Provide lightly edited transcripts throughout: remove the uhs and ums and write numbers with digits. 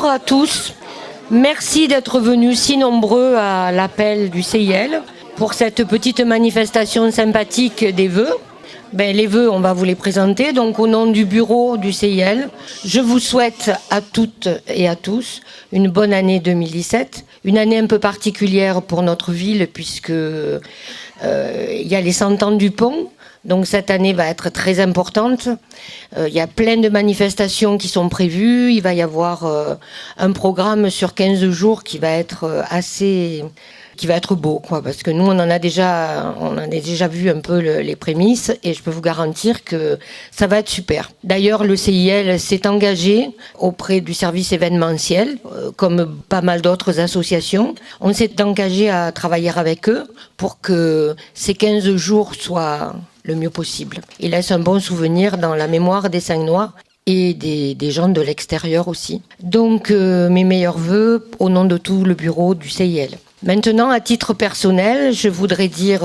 à tous. Merci d'être venus si nombreux à l'appel du CIL pour cette petite manifestation sympathique des vœux. Les vœux, on va vous les présenter. Donc, au nom du bureau du CIL, je vous souhaite à toutes et à tous une bonne année 2017. Une année un peu particulière pour notre ville puisque il y a les 100 ans du pont. Donc cette année va être très importante. Il y a plein de manifestations qui sont prévues. Il va y avoir un programme sur 15 jours qui va être qui va être beau, quoi, parce que nous on en a déjà vu un peu les prémices et je peux vous garantir que ça va être super. D'ailleurs, le CIL s'est engagé auprès du service événementiel, comme pas mal d'autres associations. On s'est engagé à travailler avec eux pour que ces 15 jours soient le mieux possible. Ils laissent un bon souvenir dans la mémoire des Saint-Noirs et des gens de l'extérieur aussi. Donc, mes meilleurs vœux au nom de tout le bureau du CIL. Maintenant, à titre personnel, je voudrais dire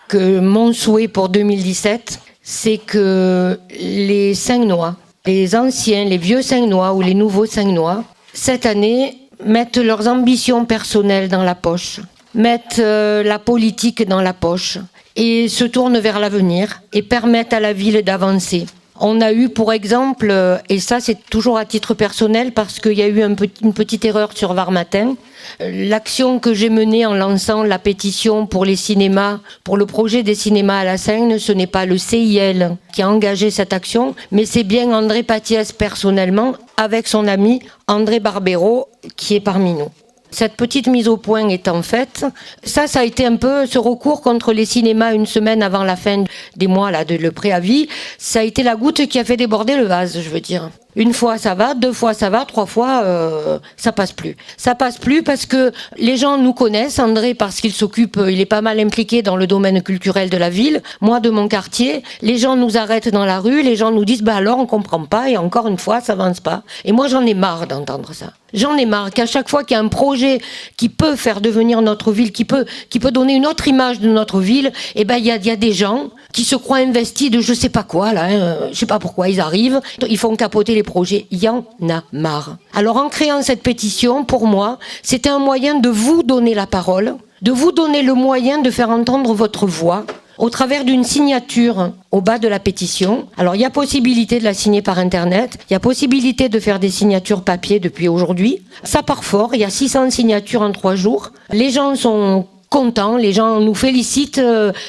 que mon souhait pour 2017, c'est que les Saint-Noirs, les anciens, les vieux Saint-Noirs ou les nouveaux Saint-Noirs, cette année, mettent leurs ambitions personnelles dans la poche, mettent la politique dans la poche et se tournent vers l'avenir et permettent à la ville d'avancer. On a eu, pour exemple, et ça c'est toujours à titre personnel parce qu'il y a eu une petite erreur sur Var Matin, l'action que j'ai menée en lançant la pétition pour les cinémas, pour le projet des cinémas à la Seine, ce n'est pas le CIL qui a engagé cette action, mais c'est bien André Pathiès personnellement, avec son ami André Barbero, qui est parmi nous. Cette petite mise au point étant faite, ça a été un peu ce recours contre les cinémas une semaine avant la fin des mois, le préavis, ça a été la goutte qui a fait déborder le vase, je veux dire. Une fois ça va, 2 fois ça va, 3 fois ça passe plus. Ça passe plus parce que les gens nous connaissent, André parce qu'il s'occupe, il est pas mal impliqué dans le domaine culturel de la ville, moi de mon quartier, les gens nous arrêtent dans la rue, les gens nous disent alors on comprend pas et encore une fois ça avance pas. Et moi j'en ai marre d'entendre ça. J'en ai marre qu'à chaque fois qu'il y a un projet qui peut faire devenir notre ville, qui peut donner une autre image de notre ville, il y a des gens qui se croient investis de je sais pas quoi je sais pas pourquoi ils arrivent, ils font capoter les projets, il y en a marre. Alors en créant cette pétition, pour moi, c'était un moyen de vous donner la parole, de vous donner le moyen de faire entendre votre voix au travers d'une signature au bas de la pétition. Alors il y a possibilité de la signer par internet, il y a possibilité de faire des signatures papier depuis aujourd'hui. Ça part fort, il y a 600 signatures en 3 jours. Les gens sont contents, les gens nous félicitent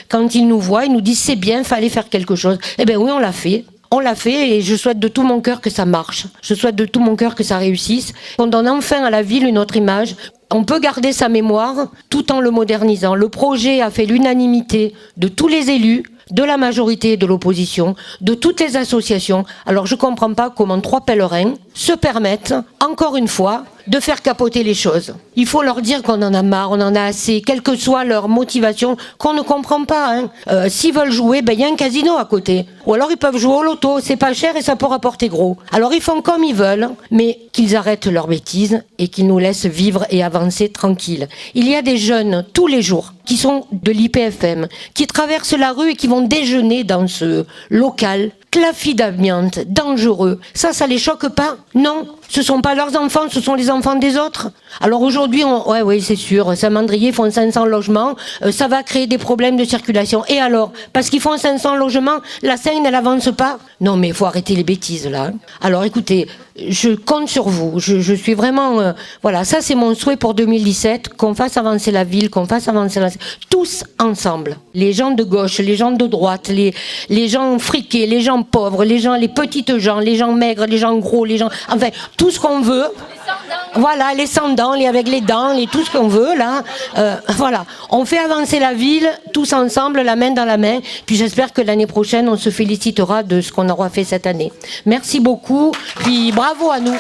quand ils nous voient, ils nous disent c'est bien, fallait faire quelque chose. Eh bien oui, on l'a fait. On l'a fait et je souhaite de tout mon cœur que ça marche. Je souhaite de tout mon cœur que ça réussisse. Qu'on donne enfin à la ville une autre image. On peut garder sa mémoire tout en le modernisant. Le projet a fait l'unanimité de tous les élus, de la majorité et de l'opposition, de toutes les associations. Alors je comprends pas comment 3 pèlerins se permettent, encore une fois, de faire capoter les choses. Il faut leur dire qu'on en a marre, on en a assez, quelle que soit leur motivation, qu'on ne comprend pas. S'ils veulent jouer, il y a un casino à côté. Ou alors ils peuvent jouer au loto, c'est pas cher et ça peut rapporter gros. Alors ils font comme ils veulent, mais qu'ils arrêtent leurs bêtises et qu'ils nous laissent vivre et avancer tranquille. Il y a des jeunes, tous les jours, qui sont de l'IPFM, qui traversent la rue et qui vont déjeuner dans ce local clafis d'amiante, dangereux. Ça les choque pas? Non. Ce sont pas leurs enfants, ce sont les enfants des autres. Alors aujourd'hui, oui, c'est sûr, Saint-Mandrier font 500 logements, ça va créer des problèmes de circulation. Et alors? Parce qu'ils font 500 logements, la Seine, elle avance pas? Non, mais il faut arrêter les bêtises, là. Alors écoutez, je compte sur vous. Je suis vraiment... voilà, ça c'est mon souhait pour 2017, qu'on fasse avancer la ville, qu'on fasse avancer tous ensemble. Les gens de gauche, les gens de droite, les gens friqués, les gens pauvres, les petites gens, les gens maigres, les gens gros, les gens... Enfin, tout ce qu'on veut. Voilà, les sans dents, les avec les dents, tout ce qu'on veut, là. Voilà, on fait avancer la ville, tous ensemble, la main dans la main. Puis j'espère que l'année prochaine, on se félicitera de ce qu'on aura fait cette année. Merci beaucoup, puis bravo à nous.